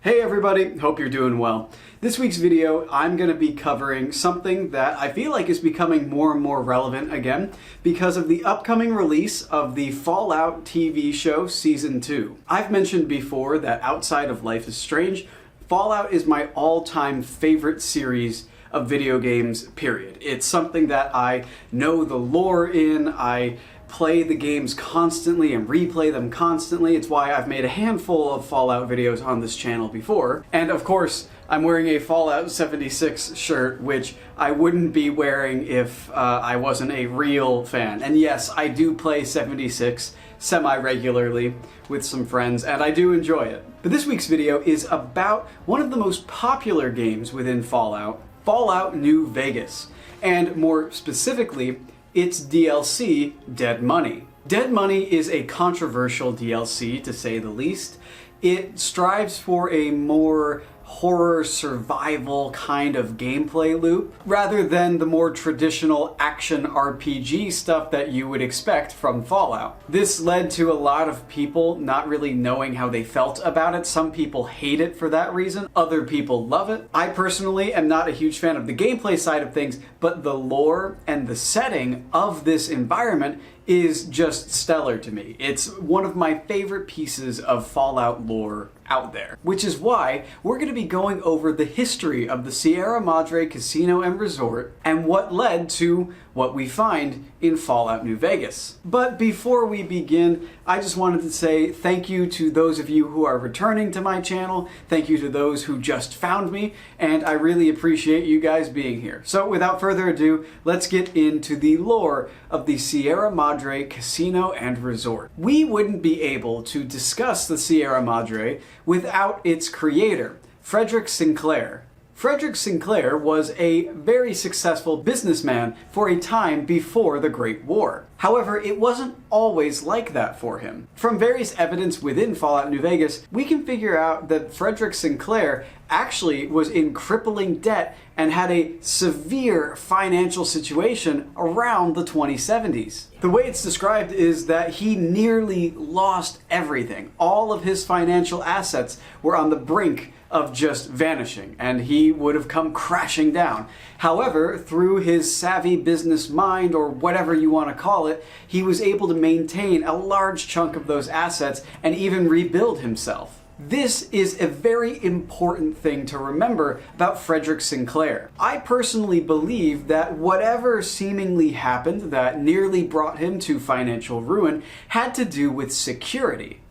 Hey everybody, hope you're doing well. This week's video, I'm going to be covering something that I feel like is becoming more and more relevant again because of the upcoming release of the Fallout TV show Season 2. I've mentioned before that outside of Life is Strange, Fallout is my all-time favorite series of video games, period. It's something that I know the lore in, I play the games constantly and replay them constantly. It's why I've made a handful of Fallout videos on this channel before. And of course, I'm wearing a Fallout 76 shirt, which I wouldn't be wearing if I wasn't a real fan. And yes, I do play 76 semi-regularly with some friends, and I do enjoy it. But this week's video is about one of the most popular games within Fallout, Fallout New Vegas. And more specifically, its DLC, Dead Money. Dead Money is a controversial DLC, to say the least. It strives for a more horror survival kind of gameplay loop, rather than the more traditional action RPG stuff that you would expect from Fallout. This led to a lot of people not really knowing how they felt about it. Some people hate it for that reason, other people love it. I personally am not a huge fan of the gameplay side of things, but the lore and the setting of this environment is just stellar to me. It's one of my favorite pieces of Fallout lore out there, which is why we're going to be going over the history of the Sierra Madre Casino and Resort and what led to what we find in Fallout New Vegas. But before we begin, I just wanted to say thank you to those of you who are returning to my channel, thank you to those who just found me, and I really appreciate you guys being here. So without further ado, let's get into the lore of the Sierra Madre Casino and Resort. We wouldn't be able to discuss the Sierra Madre without its creator, Frederick Sinclair. Frederick Sinclair was a very successful businessman for a time before the Great War. However, it wasn't always like that for him. From various evidence within Fallout New Vegas, we can figure out that Frederick Sinclair actually was in crippling debt and had a severe financial situation around the 2070s. The way it's described is that he nearly lost everything. All of his financial assets were on the brink of just vanishing, and he would have come crashing down. However, through his savvy business mind, or whatever you want to call it, he was able to maintain a large chunk of those assets and even rebuild himself. This is a very important thing to remember about Frederick Sinclair. I personally believe that whatever seemingly happened that nearly brought him to financial ruin had to do with security.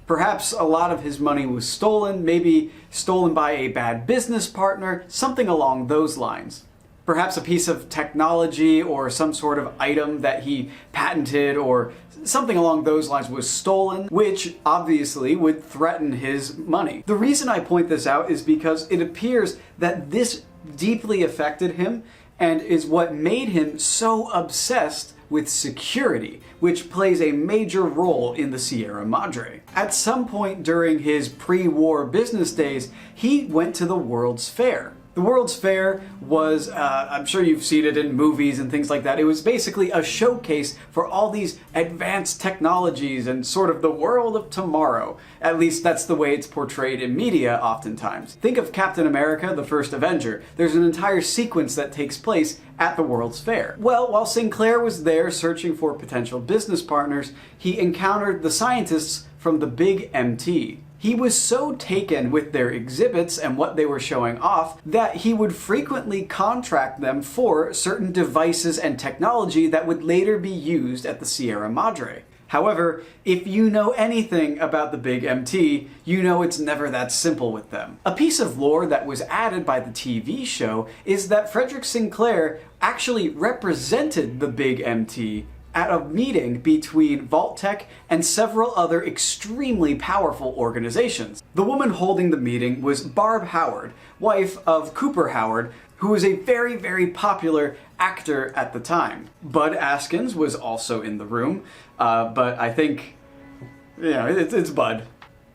Perhaps a lot of his money was stolen, maybe stolen by a bad business partner, something along those lines. Perhaps a piece of technology or some sort of item that he patented or something along those lines was stolen, which obviously would threaten his money. The reason I point this out is because it appears that this deeply affected him and is what made him so obsessed with security, which plays a major role in the Sierra Madre. At some point during his pre-war business days, he went to the World's Fair. The World's Fair was, I'm sure you've seen it in movies and things like that. It was basically a showcase for all these advanced technologies and sort of the world of tomorrow. At least that's the way it's portrayed in media oftentimes. Think of Captain America, the first Avenger. There's an entire sequence that takes place at the World's Fair. Well, while Sinclair was there searching for potential business partners, he encountered the scientists from the Big MT. He was so taken with their exhibits and what they were showing off that he would frequently contract them for certain devices and technology that would later be used at the Sierra Madre. However, if you know anything about the Big MT, you know it's never that simple with them. A piece of lore that was added by the TV show is that Frederick Sinclair actually represented the Big MT at a meeting between Vault-Tec and several other extremely powerful organizations. The woman holding the meeting was Barb Howard, wife of Cooper Howard, who was a very, very popular actor at the time. Bud Askins was also in the room, but I think, it's Bud.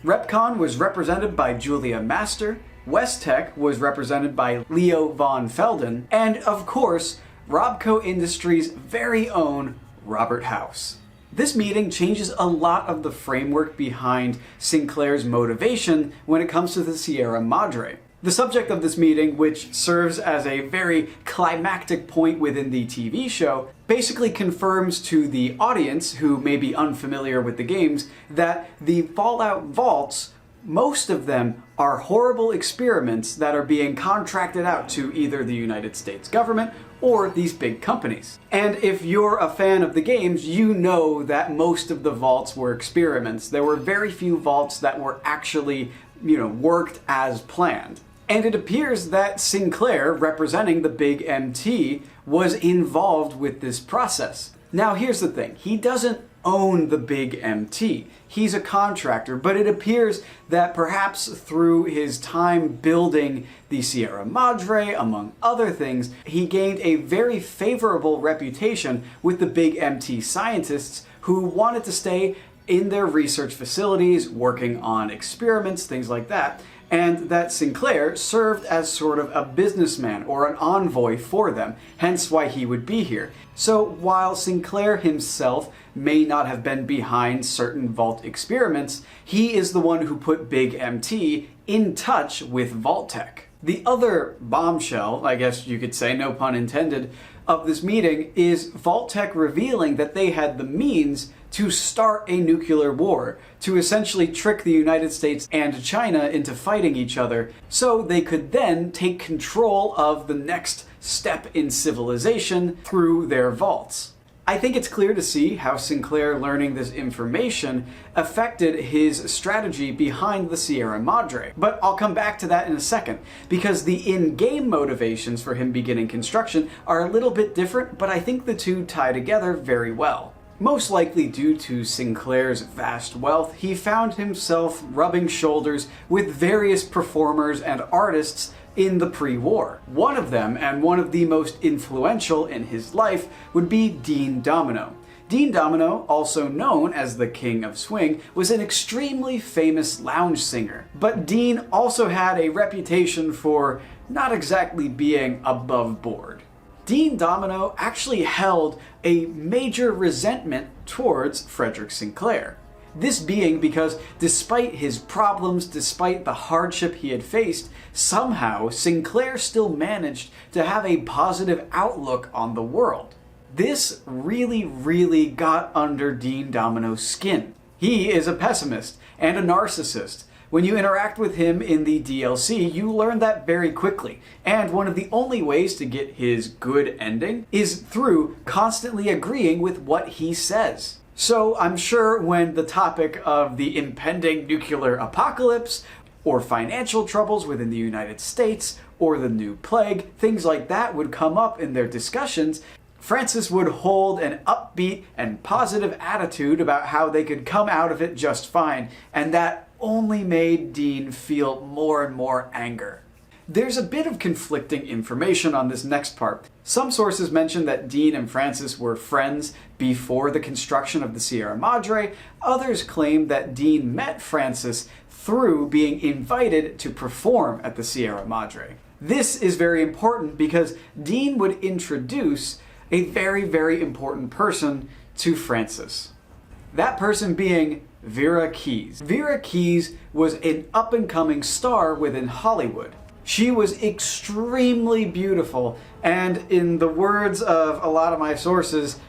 Repcon was represented by Julia Master, West-Tec was represented by Leo von Felden, and of course, Robco Industries' very own Robert House. This meeting changes a lot of the framework behind Sinclair's motivation when it comes to the Sierra Madre. The subject of this meeting, which serves as a very climactic point within the TV show, basically confirms to the audience, who may be unfamiliar with the games, that the Fallout vaults, most of them are horrible experiments that are being contracted out to either the United States government or these big companies. And if you're a fan of the games, you know that most of the vaults were experiments. There were very few vaults that were actually, worked as planned. And it appears that Sinclair, representing the Big MT, was involved with this process. Now here's the thing, he doesn't own the Big MT. He's a contractor, but it appears that perhaps through his time building the Sierra Madre, among other things, he gained a very favorable reputation with the Big MT scientists who wanted to stay in their research facilities, working on experiments, things like that, and that Sinclair served as sort of a businessman or an envoy for them, hence why he would be here. So while Sinclair himself may not have been behind certain Vault experiments, he is the one who put Big MT in touch with Vault-Tec. The other bombshell, I guess you could say, no pun intended, of this meeting is Vault-Tec revealing that they had the means to start a nuclear war, to essentially trick the United States and China into fighting each other, so they could then take control of the next step in civilization through their vaults. I think it's clear to see how Sinclair learning this information affected his strategy behind the Sierra Madre. But I'll come back to that in a second, because the in-game motivations for him beginning construction are a little bit different, but I think the two tie together very well. Most likely due to Sinclair's vast wealth, he found himself rubbing shoulders with various performers and artists in the pre-war. One of them, and one of the most influential in his life, would be Dean Domino. Dean Domino, also known as the King of Swing, was an extremely famous lounge singer. But Dean also had a reputation for not exactly being above board. Dean Domino actually held a major resentment towards Frederick Sinclair. This being because despite his problems, despite the hardship he had faced, somehow Sinclair still managed to have a positive outlook on the world. This really got under Dean Domino's skin. He is a pessimist and a narcissist. When you interact with him in the DLC, you learn that very quickly, and one of the only ways to get his good ending is through constantly agreeing with what he says. So I'm sure when the topic of the impending nuclear apocalypse, or financial troubles within the United States, or the new plague, things like that would come up in their discussions, Francis would hold an upbeat and positive attitude about how they could come out of it just fine, and that only made Dean feel more and more anger. There's a bit of conflicting information on this next part. Some sources mention that Dean and Francis were friends before the construction of the Sierra Madre. Others claim that Dean met Francis through being invited to perform at the Sierra Madre. This is very important because Dean would introduce a very important person to Francis. That person being Vera Keyes. Vera Keyes was an up-and-coming star within Hollywood. She was extremely beautiful, and in the words of a lot of my sources,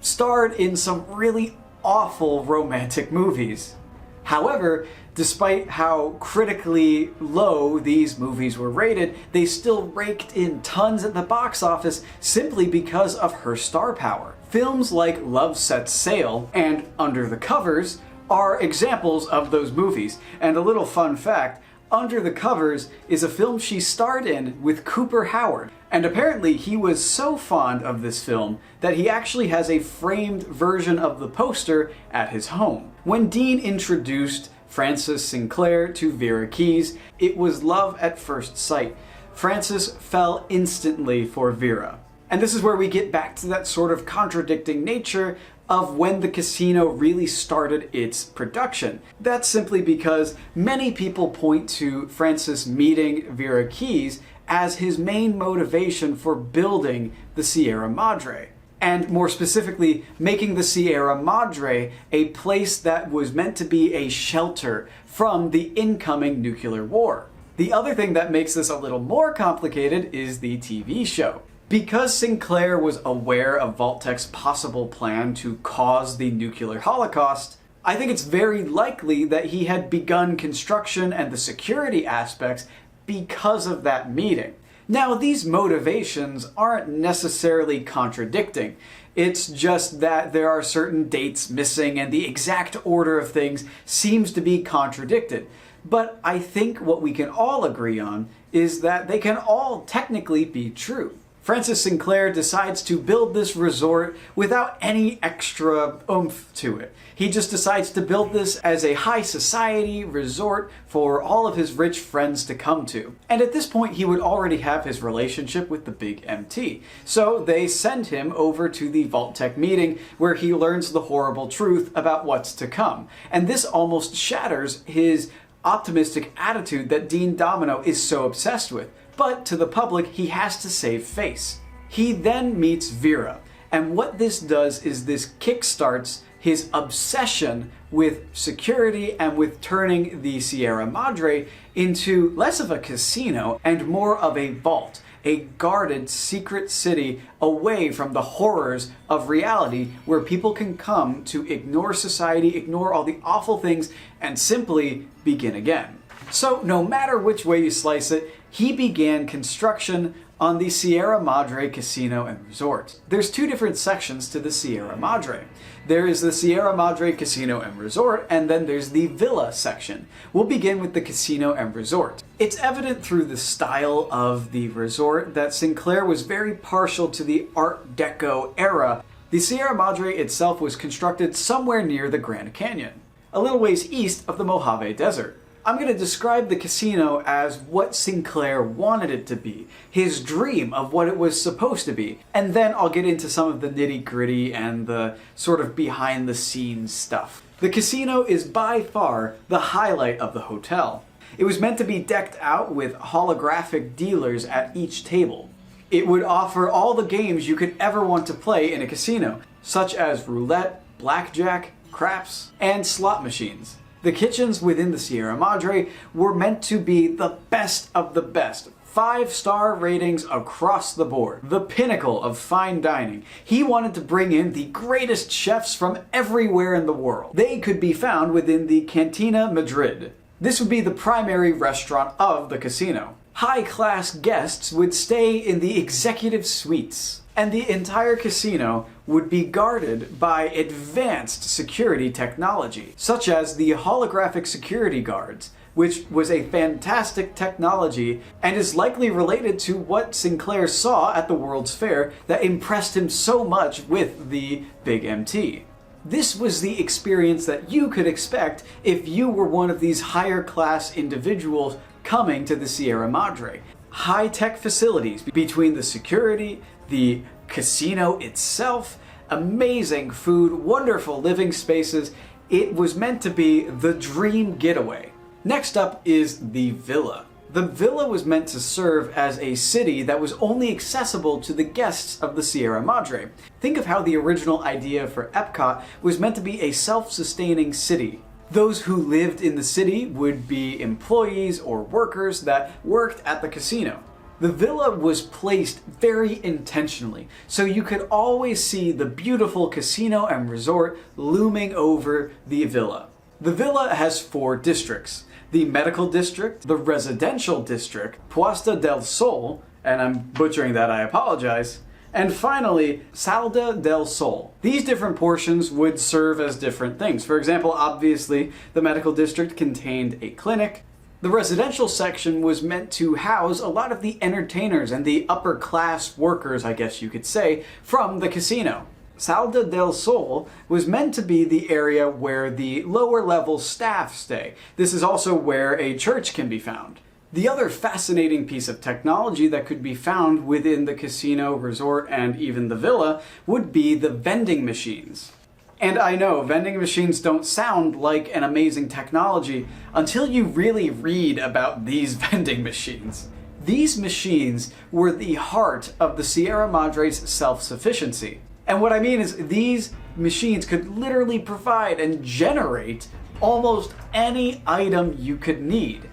starred in some really awful romantic movies. However, despite how critically low these movies were rated, they still raked in tons at the box office simply because of her star power. Films like Love Sets Sail and Under the Covers are examples of those movies. And a little fun fact, Under the Covers is a film she starred in with Cooper Howard. And apparently he was so fond of this film that he actually has a framed version of the poster at his home. When Dean introduced Francis Sinclair to Vera Keyes, it was love at first sight. Francis fell instantly for Vera. And this is where we get back to that sort of contradicting nature of when the casino really started its production. That's simply because many people point to Francis meeting Vera Keyes as his main motivation for building the Sierra Madre. and more specifically, making the Sierra Madre a place that was meant to be a shelter from the incoming nuclear war. The other thing that makes this a little more complicated is the TV show. Because Sinclair was aware of Vault-Tec's possible plan to cause the nuclear holocaust, I think it's very likely that he had begun construction and the security aspects because of that meeting. Now, these motivations aren't necessarily contradicting. It's just that there are certain dates missing and the exact order of things seems to be contradicted. But I think what we can all agree on is that they can all technically be true. Francis Sinclair decides to build this resort without any extra oomph to it. He just decides to build this as a high society resort for all of his rich friends to come to. And at this point, he would already have his relationship with the Big MT. So they send him over to the Vault-Tec meeting where he learns the horrible truth about what's to come. And this almost shatters his optimistic attitude that Dean Domino is so obsessed with. But to the public, he has to save face. He then meets Vera, and what this does is this kickstarts his obsession with security and with turning the Sierra Madre into less of a casino and more of a vault, a guarded secret city away from the horrors of reality where people can come to ignore society, ignore all the awful things, and simply begin again. So no matter which way you slice it, he began construction on the Sierra Madre Casino and Resort. There's two different sections to the Sierra Madre. There is the Sierra Madre Casino and Resort, and then there's the Villa section. We'll begin with the Casino and Resort. It's evident through the style of the resort that Sinclair was very partial to the Art Deco era. The Sierra Madre itself was constructed somewhere near the Grand Canyon, a little ways east of the Mojave Desert. I'm going to describe the casino as what Sinclair wanted it to be, his dream of what it was supposed to be, and then I'll get into some of the nitty-gritty and the sort of behind-the-scenes stuff. The casino is by far the highlight of the hotel. It was meant to be decked out with holographic dealers at each table. It would offer all the games you could ever want to play in a casino, such as roulette, blackjack, craps, and slot machines. The kitchens within the Sierra Madre were meant to be the best of the best. 5-star ratings across the board. The pinnacle of fine dining. He wanted to bring in the greatest chefs from everywhere in the world. They could be found within the Cantina Madrid. This would be the primary restaurant of the casino. High-class guests would stay in the executive suites, and the entire casino would be guarded by advanced security technology, such as the holographic security guards, which was a fantastic technology and is likely related to what Sinclair saw at the World's Fair that impressed him so much with the Big MT. This was the experience that you could expect if you were one of these higher class individuals coming to the Sierra Madre. High-tech facilities between the security, the casino itself, amazing food, wonderful living spaces. It was meant to be the dream getaway. Next up is the Villa. The Villa was meant to serve as a city that was only accessible to the guests of the Sierra Madre. Think of how the original idea for Epcot was meant to be a self-sustaining city. Those who lived in the city would be employees or workers that worked at the casino. The villa was placed very intentionally, so you could always see the beautiful casino and resort looming over the villa. The villa has 4 districts: the medical district, the residential district, Puesta del Sol, and I'm butchering that, I apologize, and finally, Salda del Sol. These different portions would serve as different things. For example, obviously, the medical district contained a clinic. The residential section was meant to house a lot of the entertainers and the upper class workers, I guess you could say, from the casino. Salda del Sol was meant to be the area where the lower level staff stay. This is also where a church can be found. The other fascinating piece of technology that could be found within the casino, resort, and even the villa would be the vending machines. And I know, vending machines don't sound like an amazing technology until you really read about these vending machines. These machines were the heart of the Sierra Madre's self-sufficiency. And what I mean is these machines could literally provide and generate almost any item you could need.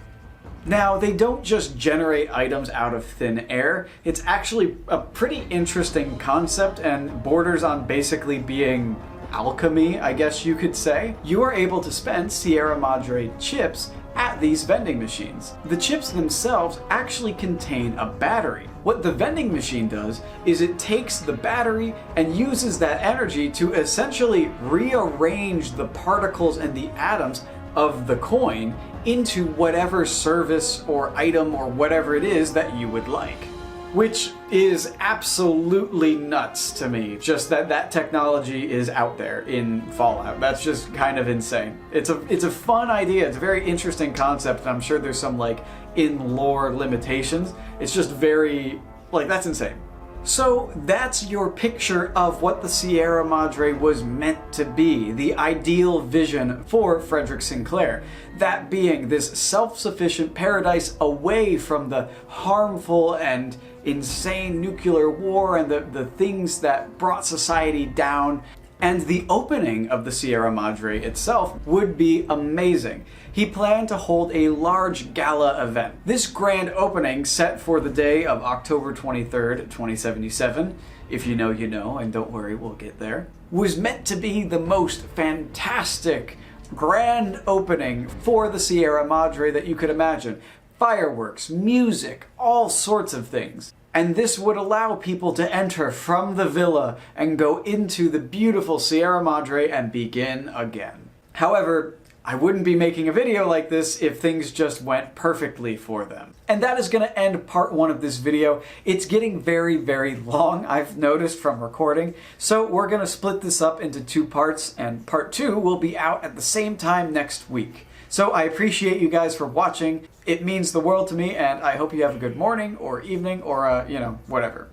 Now, they don't just generate items out of thin air. It's actually a pretty interesting concept and borders on basically being alchemy, I guess you could say. You are able to spend Sierra Madre chips at these vending machines. The chips themselves actually contain a battery. What the vending machine does is it takes the battery and uses that energy to essentially rearrange the particles and the atoms of the coin into whatever service or item or whatever it is that you would like. Which is absolutely nuts to me, just that technology is out there in Fallout. That's just kind of insane. It's a fun idea, it's a very interesting concept, and I'm sure there's some like in-lore limitations. It's just very, like, that's insane. So that's your picture of what the Sierra Madre was meant to be, the ideal vision for Frederick Sinclair. That being this self-sufficient paradise away from the harmful and insane nuclear war and the things that brought society down. And the opening of the Sierra Madre itself would be amazing. He planned to hold a large gala event. This grand opening, set for the day of October 23rd, 2077, if you know, you know, and don't worry, we'll get there, was meant to be the most fantastic grand opening for the Sierra Madre that you could imagine. Fireworks, music, all sorts of things. And this would allow people to enter from the villa and go into the beautiful Sierra Madre and begin again. However, I wouldn't be making a video like this if things just went perfectly for them. And that is going to end part 1 of this video. It's getting very, very long, I've noticed from recording. So we're going to split this up into 2 parts, and part 2 will be out at the same time next week. So I appreciate you guys for watching. It means the world to me, and I hope you have a good morning or evening or, whatever.